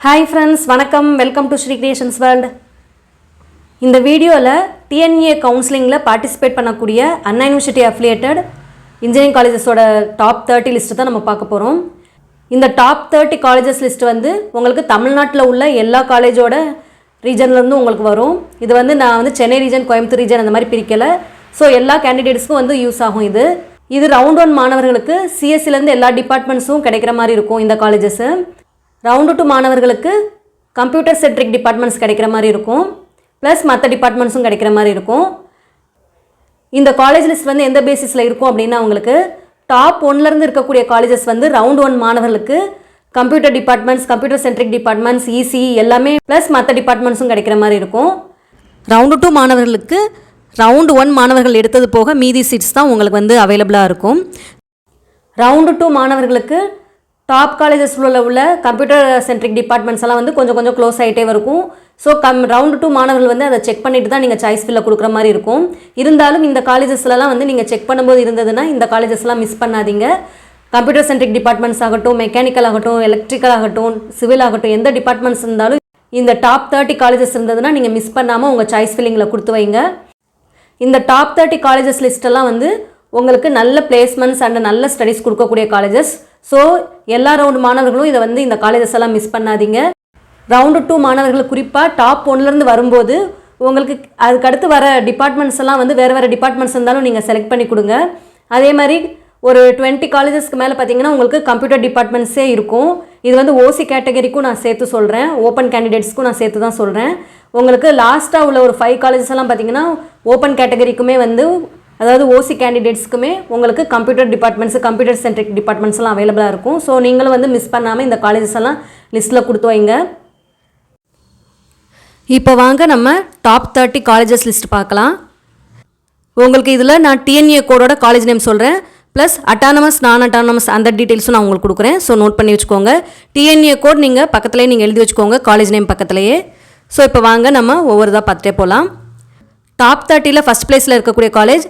Hi friends, வணக்கம். Welcome to Sri creations world. இந்த வீடியோவில் டிஎன்ஏ கவுன்சிலிங்கில் பார்ட்டிசிபேட் பண்ணக்கூடிய அண்ணா யூனிவர்சிட்டி அஃபிலியேட்டட் இன்ஜினியரிங் காலேஜஸோட டாப் 30 லிஸ்ட்டு தான் நம்ம பார்க்க போகிறோம். இந்த டாப் 30 காலேஜஸ் லிஸ்ட் வந்து உங்களுக்கு தமிழ்நாட்டில் உள்ள எல்லா காலேஜோட ரீஜன்லேருந்து உங்களுக்கு வரும். இது வந்து நான் சென்னை ரீஜன், கோயம்புத்தூர் ரீஜன் அந்த மாதிரி பிரிக்கலை. ஸோ எல்லா கேண்டிடேட்ஸ்க்கும் வந்து யூஸ் ஆகும். இது ரவுண்ட் 1 மாணவர்களுக்கு சிஎஸ்சிலேருந்து எல்லா டிபார்ட்மெண்ட்ஸும் கிடைக்கிற மாதிரி இருக்கும். இந்த காலேஜஸ்ஸு ரவுண்டு 2 மாணவர்களுக்கு கம்ப்யூட்டர் சென்ட்ரிக் டிபார்ட்மெண்ட்ஸ் கிடைக்கிற மாதிரி இருக்கும், ப்ளஸ் மற்ற டிபார்ட்மெண்ட்ஸும் கிடைக்கிற மாதிரி இருக்கும். இந்த காலேஜ் லிஸ்ட் வந்து எந்த பேசிஸில் இருக்கும் அப்படின்னா, உங்களுக்கு டாப் 1லேருந்து இருக்கக்கூடிய காலேஜஸ் வந்து ரவுண்ட் 1 மாணவர்களுக்கு computer departments, computer centric departments, EC எல்லாமே ப்ளஸ் மற்ற டிபார்ட்மெண்ட்ஸும் கிடைக்கிற மாதிரி இருக்கும். ரவுண்டு 2 மாணவர்களுக்கு ரவுண்டு 1 மாணவர்கள் எடுத்தது போக மீதி சீட்ஸ் தான் உங்களுக்கு வந்து அவைலபிளாக இருக்கும். ரவுண்டு 2 மாணவர்களுக்கு டாப் காலேஜஸில் உள்ள கம்ப்யூட்டர் சென்ட்ரிக் டிபார்ட்மெண்ட்ஸ் எல்லாம் வந்து கொஞ்சம் க்ளோஸ் ஆகிட்டே இருக்கும். ஸோ ரவுண்டு 2 மாணவர்கள் வந்து அதை செக் பண்ணிட்டு தான் நீங்கள் சாய்ஸ் ஃபில்ல கொடுக்குற மாதிரி இருக்கும். இருந்தாலும் இந்த காலேஜஸ்லாம் வந்து நீங்கள் செக் பண்ணும்போது இருந்ததுன்னா இந்த காலேஜஸ்லாம் மிஸ் பண்ணாதீங்க. கம்ப்யூட்டர் சென்ட்ரிக் டிபார்ட்மெண்ட்ஸ் ஆகட்டும், மெக்கானிக்கல் ஆகட்டும், எலக்ட்ரிக்கல் ஆகட்டும், சிவில் ஆகட்டும், எந்த டிபார்ட்மெண்ட்ஸ் இருந்தாலும் இந்த டாப் 30 காலேஜஸ் இருந்ததுன்னா நீங்கள் மிஸ் பண்ணாமல் உங்கள் சாய்ஸ் ஃபில்லிங்கில் கொடுத்து வைங்க. இந்த டாப் 30 காலேஜஸ் லிஸ்ட்டெல்லாம் வந்து உங்களுக்கு நல்ல பிளேஸ்மெண்ட்ஸ் அண்ட் நல்ல ஸ்டடீஸ் கொடுக்கக்கூடிய காலேஜஸ். ஸோ எல்லா ரவுண்டு மாணவர்களும் இதை வந்து இந்த காலேஜஸ் எல்லாம் மிஸ் பண்ணாதீங்க. ரவுண்டு 2 மாணவர்கள் குறிப்பாக டாப் 1லேருந்து வரும்போது உங்களுக்கு அதுக்கடுத்து வர டிபார்ட்மெண்ட்ஸ் எல்லாம் வந்து வேறு டிபார்ட்மெண்ட்ஸ் இருந்தாலும் நீங்கள் செலக்ட் பண்ணி கொடுங்க. அதே மாதிரி ஒரு 20 காலேஜஸ்க்கு மேலே பார்த்தீங்கன்னா உங்களுக்கு கம்ப்யூட்டர் டிபார்ட்மெண்ட்ஸே இருக்கும். இது வந்து ஓசி கேட்டகரிக்கும் நான் சேர்த்து சொல்கிறேன், ஓப்பன் கேண்டிடேட்ஸ்க்கும் நான் சேர்த்து தான் சொல்கிறேன். உங்களுக்கு லாஸ்ட்டாக உள்ள ஒரு 5 காலேஜஸ் எல்லாம் பார்த்தீங்கன்னா ஓப்பன் கேட்டகரிக்குமே வந்து, அதாவது ஓசி கேண்டிடேட்ஸ்க்குமே உங்களுக்கு கம்ப்யூட்டர் டிபார்ட்மெண்ட்ஸு, கம்ப்யூட்டர் சென்ட்ரிக் டிபார்ட்மெண்ட்ஸ்லாம் அவைலபிளாக இருக்கும். ஸோ நீங்களும் வந்து மிஸ் பண்ணாமல் இந்த காலேஜஸ் எல்லாம் லிஸ்ட்டில் கொடுத்து வைங்க. இப்போ வாங்க நம்ம டாப் 30 காலேஜஸ் லிஸ்ட் பார்க்கலாம். உங்களுக்கு இதில் நான் டிஎன்ஏ கோடோட காலேஜ் நேம் சொல்கிறேன், ப்ளஸ் அட்டானமஸ், நான் அட்டானமஸ் அந்த டீட்டெயில்ஸும் நான் உங்களுக்கு கொடுக்குறேன். ஸோ நோட் பண்ணி வச்சுக்கோங்க. டிஎன்ஏ கோட் நீங்கள் பக்கத்துலேயே நீங்கள் எழுதி வச்சுக்கோங்க, காலேஜ் நேம் பக்கத்துலேயே. ஸோ இப்போ வாங்க நம்ம ஒவ்வொரு இதாக பார்த்துட்டே போகலாம். டாப் 30ல் ஃபஸ்ட் பிளேஸில் இருக்கக்கூடிய college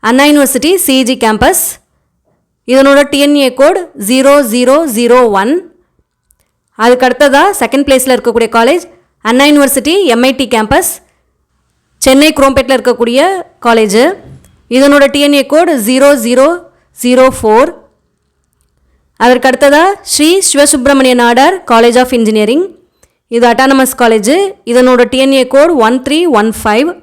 Anna university CEG campus. இதனோட டிஎன்ஏ கோட் 0001. அதுக்கு அடுத்ததாக செகண்ட் பிளேஸில் இருக்கக்கூடிய college Anna university MIT campus, Chennai குரோம்பேட்டில் இருக்கக்கூடிய காலேஜு. இதனோட டிஎன்ஏ கோட் 0004. அதற்கு அடுத்ததாக Sri Sivasubramaniya Nadar college of engineering. இது அட்டானமஸ் காலேஜு. இதனோட டிஎன்ஏ கோட் 1315.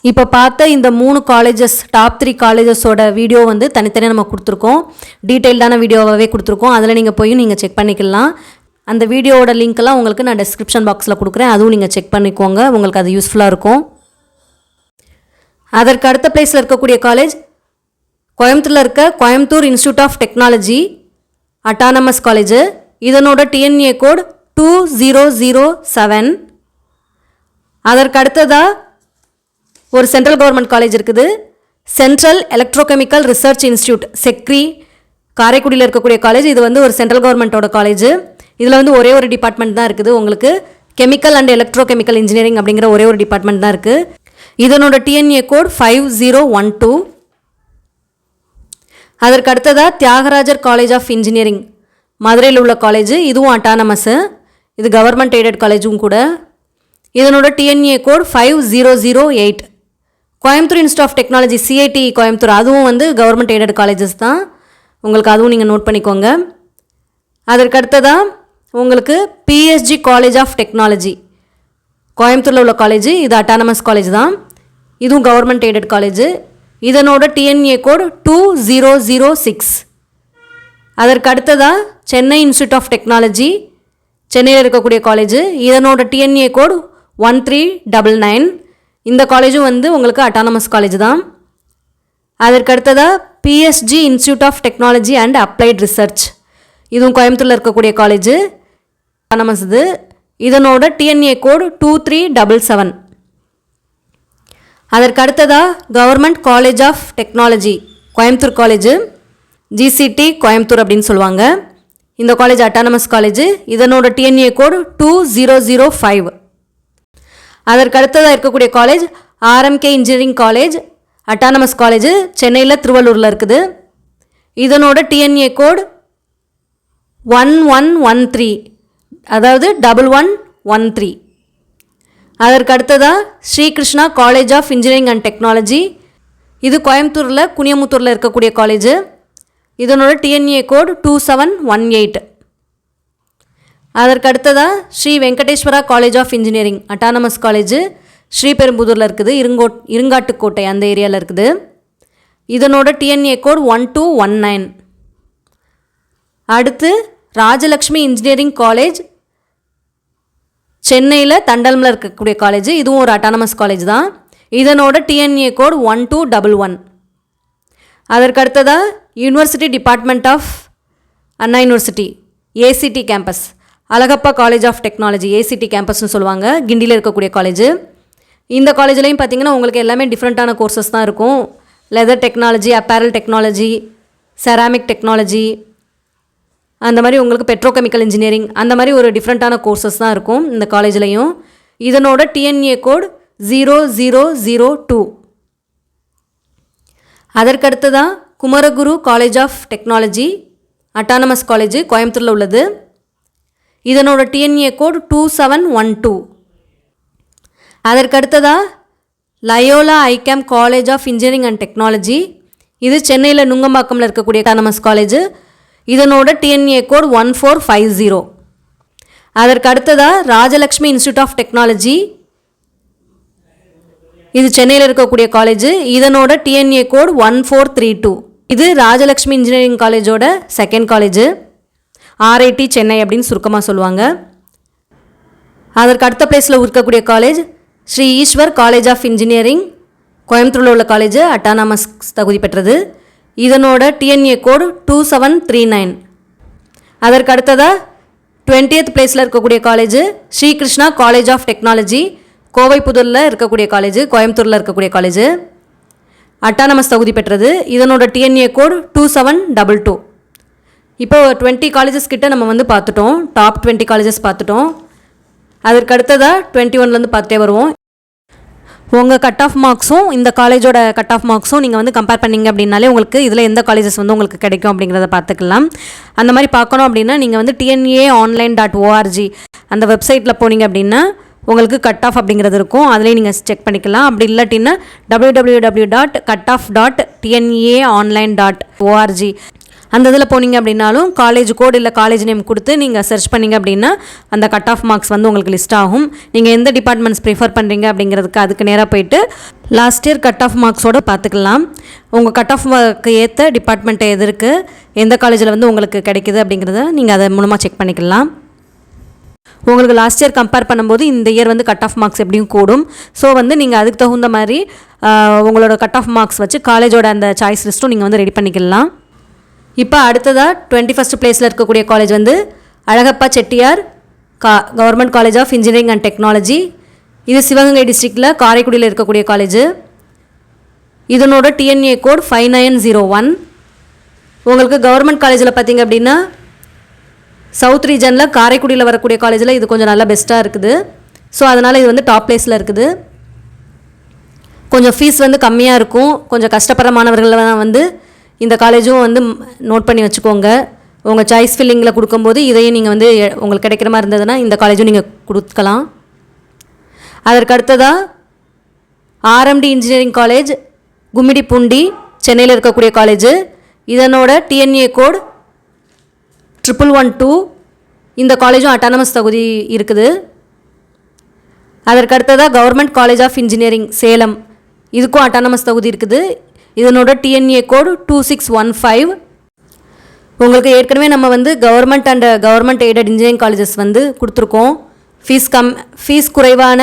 இப்போ பார்த்த இந்த 3 காலேஜஸ், டாப் 3 காலேஜஸோட வீடியோ வந்து தனித்தனியாக நம்ம கொடுத்துருக்கோம். டீட்டெயில்டான வீடியோவாகவே கொடுத்துருக்கோம். அதில் நீங்கள் போய் நீங்கள் செக் பண்ணிக்கலாம். அந்த வீடியோவோட லிங்க்கெல்லாம் உங்களுக்கு நான் டிஸ்கிரிப்ஷன் பாக்ஸில் கொடுக்குறேன், அதுவும் நீங்கள் செக் பண்ணிக்கோங்க, உங்களுக்கு அது யூஸ்ஃபுல்லாக இருக்கும். அதற்கு அடுத்த பிளேஸில் இருக்கக்கூடிய காலேஜ் கோயம்புத்தூரில் இருக்க Coimbatore institute of technology autonomous college. இதனோட டிஎன்ஏ கோட் 2007. அதற்கு அடுத்ததாக ஒரு சென்ட்ரல் கவர்மெண்ட் காலேஜ் இருக்குது, central electrochemical research institute, CECRI, காரைக்குடியில் இருக்கக்கூடிய காலேஜ். இது வந்து ஒரு சென்ட்ரல் கவர்மெண்ட்டோட காலேஜு. இதில் வந்து ஒரே ஒரு டிபார்ட்மெண்ட் தான் இருக்குது, உங்களுக்கு கெமிக்கல் அண்ட் எலக்ட்ரோகெமிக்கல் இன்ஜினியரிங் அப்படிங்கிற ஒரே ஒரு டிபார்ட்மெண்ட் தான் இருக்குது. இதனோட டிஎன்ஏ கோட் 5012. அதற்கு அடுத்ததாக தியாகராஜர் காலேஜ் ஆஃப் இன்ஜினியரிங் மதுரையில் உள்ள காலேஜு. இதுவும் அட்டானமஸு, இது கவர்மெண்ட் எய்டட் காலேஜும் கூட. இதனோட DNA code 5008. Coimbatore institute of technology CIT Coimbatore, அதுவும் வந்து கவர்மெண்ட் எய்டட் காலேஜஸ் தான், உங்களுக்கு அதுவும் நீங்கள் நோட் பண்ணிக்கோங்க. அதற்கு அடுத்ததாக உங்களுக்கு பிஎஸ்ஜி காலேஜ் ஆஃப் டெக்னாலஜி கோயம்புத்தூரில் உள்ள காலேஜ். இது அட்டானமஸ் காலேஜ் தான், இதுவும் கவர்மெண்ட் எய்டட் காலேஜ். இதனோட டிஎன்ஏ கோட் 2006. அதற்கு அடுத்ததாக சென்னை இன்ஸ்டியூட் ஆஃப் டெக்னாலஜி, சென்னையில் இருக்கக்கூடிய காலேஜ். இதனோட டிஎன்ஏ கோட் 1399. இந்த காலேஜும் வந்து உங்களுக்கு அட்டானமஸ் காலேஜ் தான். அதற்கு அடுத்ததாக PSG institute of technology and applied research, இதுவும் கோயம்புத்தூரில் இருக்கக்கூடிய காலேஜு, அட்டானமஸ் இது. இதனோட டிஎன்ஏ கோட் 2377. அதற்கு அடுத்ததாக government college of technology Coimbatore college, GCT Coimbatore அப்படின்னு சொல்லுவாங்க. இந்த காலேஜ் அட்டானமஸ் காலேஜு. இதனோட டிஎன்ஏ கோட் 2005. அதற்கு அடுத்ததாக இருக்கக்கூடிய college RMK engineering college, autonomous college, சென்னையில் திருவள்ளூரில் இருக்குது. இதனோட டிஎன்ஏ கோட் 1113. அதாவது 1113. அதற்கு அடுத்ததாக Sri Krishna college of engineering and technology. இது கோயம்புத்தூரில் குனியமுத்தூரில் இருக்கக்கூடிய காலேஜு. இதனோட டிஎன்ஏ கோட் 2718. அதற்கு அடுத்ததாக Sri Venkateswara college of engineering autonomous college ஸ்ரீபெரும்புதூரில் இருக்குது. இருங்காட்டுக்கோட்டை அந்த ஏரியாவில் இருக்குது. இதனோட டிஎன்ஏ கோட் 1219. அடுத்து ராஜலக்ஷ்மி இன்ஜினியரிங் காலேஜ் சென்னையில் தண்டல்மில் இருக்கக்கூடிய காலேஜ். இதுவும் ஒரு அட்டானமஸ் காலேஜ் தான். இதனோட டிஎன்ஏ கோட் 1211. அதற்கு அடுத்ததாக university department of Anna university ACT campus, Alagappa college of technology ACT கேம்பஸ்னு சொல்லுவாங்க, கிண்டியில் இருக்கக்கூடிய காலேஜ். இந்த காலேஜ்லேயும் பார்த்திங்கன்னா உங்களுக்கு எல்லாமே டிஃப்ரெண்ட்டான கோர்சஸ் தான் இருக்கும். Leather technology, apparel technology, ceramic technology, அந்த மாதிரி உங்களுக்கு பெட்ரோகெமிக்கல் இன்ஜினியரிங், அந்த மாதிரி ஒரு டிஃப்ரெண்ட்டான கோர்சஸ் தான் இருக்கும் இந்த காலேஜ்லேயும். இதனோட டிஎன்ஏ கோட் 0002. அதற்கடுத்து தான் Kumaraguru college of technology autonomous college கோயம்புத்தூரில் உள்ளது. இதனோட டிஎன்ஏ கோட் 2712. அதற்கடுத்ததாக Loyola ICAM college of engineering and technology. இது சென்னையில் நுங்கம்பாக்கமில் இருக்கக்கூடிய அட்டானமஸ் காலேஜ். இதனோட டிஎன்ஏ கோட் 1450. அதற்கு அடுத்ததாக ராஜலக்ஷ்மி இன்ஸ்டியூட் ஆஃப் டெக்னாலஜி. இது சென்னையில் இருக்கக்கூடிய காலேஜ். இதனோட டிஎன்ஏ கோட் 1432. இது ராஜலக்ஷ்மி இன்ஜினியரிங் காலேஜோட செகண்ட் காலேஜ், RIT சென்னை அப்படின்னு சுருக்கமாக சொல்லுவாங்க. அதற்கு அடுத்த பிளேஸில் இருக்கக்கூடிய college Sri Eshwar college of engineering கோயம்புத்தூரில் உள்ள காலேஜ் அட்டானமஸ் தகுதி பெற்றது. இதனோட டிஎன்ஏ கோடு 2739. அதற்கு அடுத்ததாக 20th பிளேஸில் இருக்கக்கூடிய college Srikrishna college of technology கோவைப்புதூரில் இருக்கக்கூடிய காலேஜ், கோயம்புத்தூரில் இருக்கக்கூடிய காலேஜ் அட்டானமஸ் தகுதி பெற்றது. இதனோட டிஎன்ஏ கோடு 2722. இப்போ 20 காலேஜஸ் கிட்ட நம்ம வந்து பார்த்துட்டோம். டாப் 20 காலேஜஸ் பார்த்துட்டோம். அதற்கு அடுத்ததாக 21லேருந்து பார்த்துட்டே வருவோம். உங்கள் கட் ஆஃப் மார்க்ஸும் இந்த காலேஜோட கட் ஆஃப் மார்க்ஸும் நீங்கள் வந்து கம்பேர் பண்ணிங்க அப்படின்னாலே உங்களுக்கு இதில் எந்த காலேஜஸ் வந்து உங்களுக்கு கிடைக்கும் அப்படிங்கிறத பார்த்துக்கலாம். அந்த மாதிரி பார்க்கணும் அப்படின்னா நீங்கள் வந்து tnaonline.org அந்த வெப்சைட்டில் போனீங்க அப்படின்னா உங்களுக்கு கட் ஆஃப் அப்படிங்கிறது இருக்கும். அதுலேயும் நீங்கள் செக் பண்ணிக்கலாம். அப்படி இல்லாட்டின்னா www.cutoff.tnaonline.org அந்த இதில் போனீங்க அப்படின்னாலும் காலேஜ் கோட் இல்லை காலேஜ் நேம் கொடுத்து நீங்கள் சர்ச் பண்ணிங்க அப்படின்னா அந்த கட் ஆஃப் மார்க்ஸ் வந்து உங்களுக்கு லிஸ்ட் ஆகும். நீங்கள் எந்த டிபார்ட்மெண்ட்ஸ் ப்ரிஃபர் பண்ணுறீங்க அப்படிங்கிறதுக்கு அதுக்கு நேராக போயிட்டு லாஸ்ட் இயர் கட் ஆஃப் மார்க்ஸோடு பார்த்துக்கலாம். உங்கள் கட் ஆஃப் மார்க்கு ஏற்ற டிபார்ட்மெண்ட் எது இருக்குது, எந்த காலேஜில் வந்து உங்களுக்கு கிடைக்குது அப்படிங்கிறத நீங்கள் அதை மூலமாக செக் பண்ணிக்கலாம். உங்களுக்கு லாஸ்ட் இயர் கம்பேர் பண்ணும்போது இந்த இயர் வந்து கட் ஆஃப் மார்க்ஸ் எப்படியும் கூடும். ஸோ வந்து நீங்கள் அதுக்கு தகுந்த மாதிரி உங்களோட கட் ஆஃப் மார்க்ஸ் வச்சு காலேஜோட அந்த சாய்ஸ் லிஸ்ட்டும் நீங்கள் வந்து ரெடி பண்ணிக்கலாம். இப்போ அடுத்ததாக 21st பிளேஸில் இருக்கக்கூடிய காலேஜ் வந்து Alagappa Chettiar government college of engineering and technology. இது சிவகங்கை டிஸ்ட்ரிக்டில் காரைக்குடியில் இருக்கக்கூடிய காலேஜ். இதனோட டிஎன்ஏ கோட் 5901. உங்களுக்கு கவர்மெண்ட் காலேஜில் பார்த்திங்க அப்படின்னா சவுத் ரீஜனில் காரைக்குடியில் வரக்கூடிய காலேஜில் இது கொஞ்சம் நல்லா பெஸ்ட்டாக இருக்குது. ஸோ அதனால் இது வந்து டாப் பிளேஸில் இருக்குது. கொஞ்சம் ஃபீஸ் வந்து கம்மியாக இருக்கும். கொஞ்சம் கஷ்டப்படுற மாணவர்கள் வந்து இந்த காலேஜும் வந்து நோட் பண்ணி வச்சுக்கோங்க. உங்கள் சாய்ஸ் ஃபில்லிங்கில் கொடுக்கும்போது இதையும் நீங்கள் வந்து உங்களுக்கு கிடைக்கிற மாதிரி இருந்ததுன்னா இந்த காலேஜும் நீங்கள் கொடுக்கலாம். அதற்கு அடுத்ததாக RMD இன்ஜினியரிங் காலேஜ் கும்மிடிப்பூண்டி சென்னையில் இருக்கக்கூடிய காலேஜ். இதனோட டிஎன்ஏ கோட் 1112. இந்த காலேஜும் அட்டானமஸ் தகுதி இருக்குது. அதற்கு அடுத்ததாக government college of engineering Salem, இதுக்கும் அட்டானமஸ் தகுதி இருக்குது. இதனோட டிஎன்ஏ கோடு 2615. உங்களுக்கு ஏற்கனவே நம்ம வந்து government and government aided engineering colleges வந்து கொடுத்துருக்கோம். ஃபீஸ் குறைவான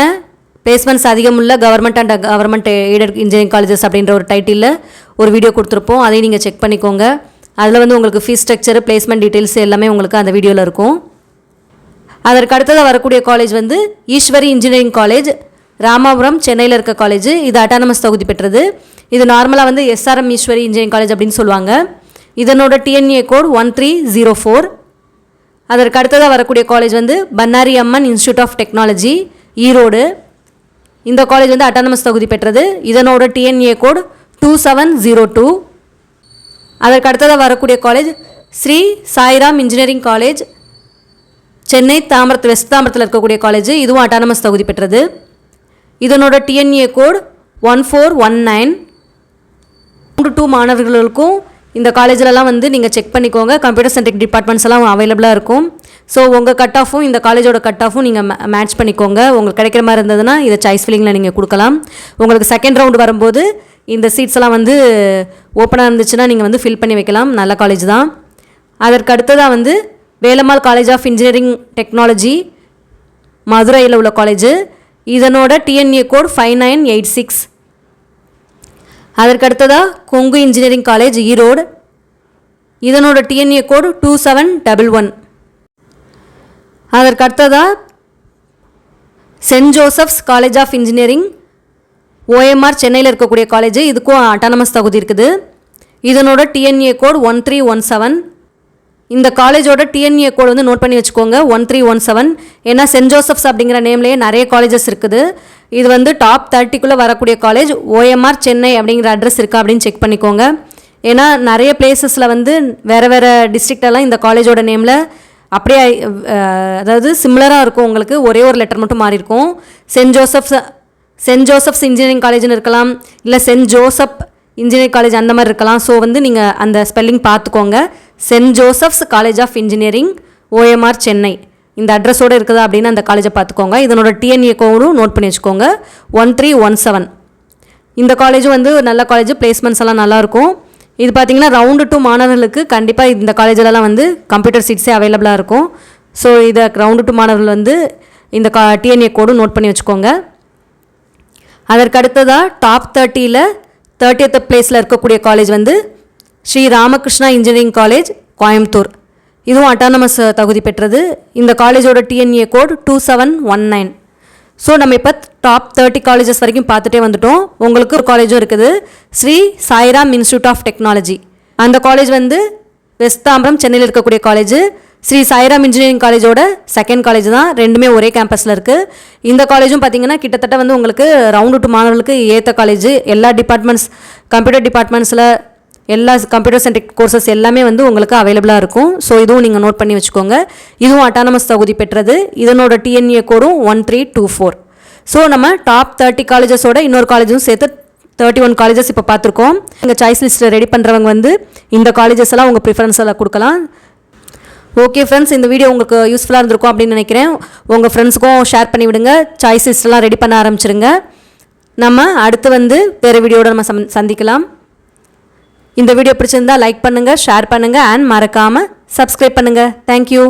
பிளேஸ்மெண்ட்ஸ் அதிகமுள்ள government and government aided engineering colleges அப்படின்ற ஒரு டைட்டிலில் ஒரு வீடியோ கொடுத்துருப்போம். அதையும் நீங்கள் செக் பண்ணிக்கோங்க. அதில் வந்து உங்களுக்கு ஃபீஸ் ஸ்ட்ரக்சர், பிளேஸ்மெண்ட் டீட்டெயில்ஸ் எல்லாமே உங்களுக்கு அந்த வீடியோவில் இருக்கும். அதற்கு அடுத்ததாக வரக்கூடிய காலேஜ் வந்து ஈஸ்வரி இன்ஜினியரிங் காலேஜ் ராமாபுரம் சென்னையில் இருக்க காலேஜ். இது அட்டானமஸ் தகுதி பெற்றது. இது நார்மலாக வந்து SRM ஈஸ்வரி இன்ஜினியரிங் காலேஜ் அப்படின்னு சொல்லுவாங்க. இதனோட டிஎன்ஏ கோட் 1304. அதற்கு அடுத்ததாக வரக்கூடிய காலேஜ் வந்து பன்னாரி அம்மன் இன்ஸ்டியூட் ஆஃப் டெக்னாலஜி ஈரோடு. இந்த காலேஜ் வந்து அட்டானமஸ் தகுதி பெற்றது. இதனோட டிஎன்ஏ கோட் 2702. அதற்கு அடுத்ததாக வரக்கூடிய college Sri Sairam engineering college Chennai west தாம்பரத்தில் இருக்கக்கூடிய காலேஜ், இதுவும் அட்டானமஸ் தகுதி பெற்றது. இதனோட டிஎன்ஏ கோட் 1419. 2 மாணவர்களுக்கும் இந்த காலேஜிலலாம் வந்து நீங்கள் செக் பண்ணிக்கோங்க. கம்ப்யூட்டர் சென்ட்ரிக் டிபார்ட்மெண்ட்ஸ் எல்லாம் அவைலபிளாக இருக்கும். ஸோ உங்கள் கட் ஆஃபும் இந்த காலேஜோட கட் ஆஃபும் நீங்கள் மேட்ச் பண்ணிக்கோங்க. உங்களுக்கு கிடைக்கிற மாதிரி இருந்ததுன்னா இதை சாய்ஸ் ஃபில்லிங்கில் நீங்கள் கொடுக்கலாம். உங்களுக்கு செகண்ட் ரவுண்டு வரும்போது இந்த சீட்ஸ் எல்லாம் வந்து ஓப்பனாக இருந்துச்சுன்னா நீங்கள் வந்து ஃபில் பண்ணி வைக்கலாம். நல்ல காலேஜ் தான். அதற்கு அடுத்ததாக வந்து Velammal college of engineering technology, மதுரையில் உள்ள காலேஜ். இதனோட டிஎன்ஏ கோட் 5986. அதற்கு அடுத்ததாக கொங்கு இன்ஜினியரிங் காலேஜ், ஈரோடு. இதனோட டிஎன்ஏ கோடு 2711. அதற்கு அடுத்ததாக saint Joseph's college of engineering, OMR, சென்னையில் இருக்கக்கூடிய காலேஜ். இதுக்கும் அட்டானமஸ் தகுதி இருக்குது. இதனோட டிஎன்ஏ கோட் 1317. இந்த காலேஜோட டிஎன்ஏ கோட் வந்து நோட் பண்ணி வச்சுக்கோங்க, 1317. ஏன்னா சென்ட் ஜோசப்ஸ் அப்படிங்கிற நேம்லேயே நிறைய காலேஜஸ் இருக்குது. இது வந்து டாப் 30க்குள்ளே வரக்கூடிய காலேஜ். ஓஎம்ஆர் சென்னை அப்படிங்கிற அட்ரஸ் இருக்கா அப்படின்னு செக் பண்ணிக்கோங்க. ஏன்னா நிறைய பிளேசஸில் வந்து வேறு வேறு டிஸ்ட்ரிக்டெல்லாம் இந்த காலேஜோட நேமில் அப்படியே அதாவது சிமிலராக இருக்கும். உங்களுக்கு ஒரே ஒரு லெட்டர் மட்டும் மாறி இருக்கும். சென்ட் ஜோசப்ஸ் இன்ஜினியரிங் காலேஜ்னு இருக்கலாம், இல்லை சென்ட் ஜோசப் இன்ஜினியரிங் காலேஜ் அந்த மாதிரி இருக்கலாம். ஸோ வந்து நீங்கள் அந்த ஸ்பெல்லிங் பார்த்துக்கோங்க. Saint Joseph's college of engineering, OMR, Chennai, இந்த அட்ரஸோடு இருக்குதா அப்படின்னு அந்த காலேஜை பார்த்துக்கோங்க. இதனோட டிஎன்ஏ கோடும் நோட் பண்ணி வச்சுக்கோங்க, 1317. இந்த காலேஜும் வந்து நல்ல காலேஜ், பிளேஸ்மெண்ட்ஸ் எல்லாம் நல்லாயிருக்கும். இது பார்த்திங்கன்னா ரவுண்டு 2 மாணவர்களுக்கு கண்டிப்பாக இந்த காலேஜிலலாம் வந்து கம்ப்யூட்டர் சீட்ஸே அவைலபிளாக இருக்கும். ஸோ இதை ரவுண்டு 2 மாணவர்கள் வந்து இந்த டிஎன்ஏ கோடும் நோட் பண்ணி வச்சுக்கோங்க. அதற்கு அடுத்ததாக டாப் 30ல் 30th பிளேஸில் இருக்கக்கூடிய காலேஜ் வந்து ஸ்ரீ ராமகிருஷ்ணா இன்ஜினியரிங் காலேஜ், கோயம்புத்தூர். இதுவும் அட்டானமஸ் தகுதி பெற்றது. இந்த காலேஜோட டிஎன்ஏ கோட் 2719. ஸோ நம்ம இப்போ டாப் 30 காலேஜஸ் வரைக்கும் பார்த்துட்டே வந்துட்டோம். உங்களுக்கு ஒரு காலேஜும் இருக்குது, Sri Sairam institute of technology. அந்த காலேஜ் வந்து வெஸ்ட் தாம்பரம், சென்னையில் இருக்கக்கூடிய காலேஜ். ஸ்ரீ சாய்ராம் இன்ஜினியரிங் காலேஜோட செகண்ட் காலேஜ் தான். ரெண்டுமே ஒரே கேம்பஸில் இருக்குது. இந்த காலேஜும் பார்த்திங்கன்னா கிட்டத்தட்ட வந்து உங்களுக்கு ரவுண்டு 2 மாணவர்களுக்கு ஏற்ற காலேஜ். எல்லா டிபார்ட்மெண்ட்ஸ், கம்ப்யூட்டர் டிபார்ட்மெண்ட்ஸில் எல்லா கம்ப்யூட்டர் சென்ட்ரிக் கோர்சஸ் எல்லாமே வந்து உங்களுக்கு அவைலபிளாக இருக்கும். ஸோ இதுவும் நீங்கள் நோட் பண்ணி வச்சுக்கோங்க. இதுவும் அட்டானமஸ் தகுதி பெற்றது. இதனோட டிஎன்ஏ கோடும் 1324. ஸோ நம்ம டாப் 30 காலேஜஸோட இன்னொரு காலேஜும் சேர்த்து 31 காலேஜஸ் இப்போ பார்த்துருக்கோம். எங்கள் சாய்ஸ் லிஸ்ட்டை ரெடி பண்ணுறவங்க வந்து இந்த காலேஜஸ் எல்லாம் உங்கள் ப்ரிஃபரன்ஸ் எல்லாம் கொடுக்கலாம். ஓகே ஃப்ரெண்ட்ஸ், இந்த வீடியோ உங்களுக்கு யூஸ்ஃபுல்லாக இருந்திருக்கும் அப்படின்னு நினைக்கிறேன். உங்கள் ஃப்ரெண்ட்ஸுக்கும் ஷேர் பண்ணி விடுங்க. சாய்ஸ் லிஸ்ட்டெல்லாம் ரெடி பண்ண ஆரம்பிச்சிருங்க. நம்ம அடுத்து வந்து வேறு வீடியோட நம்ம சந்திக்கலாம். இந்த வீடியோ பிடிச்சிருந்தால் லைக் பண்ணுங்கள், ஷேர் பண்ணுங்கள், அண்ட் மறக்காமல் சப்ஸ்கிரைப் பண்ணுங்கள். தேங்க்யூ.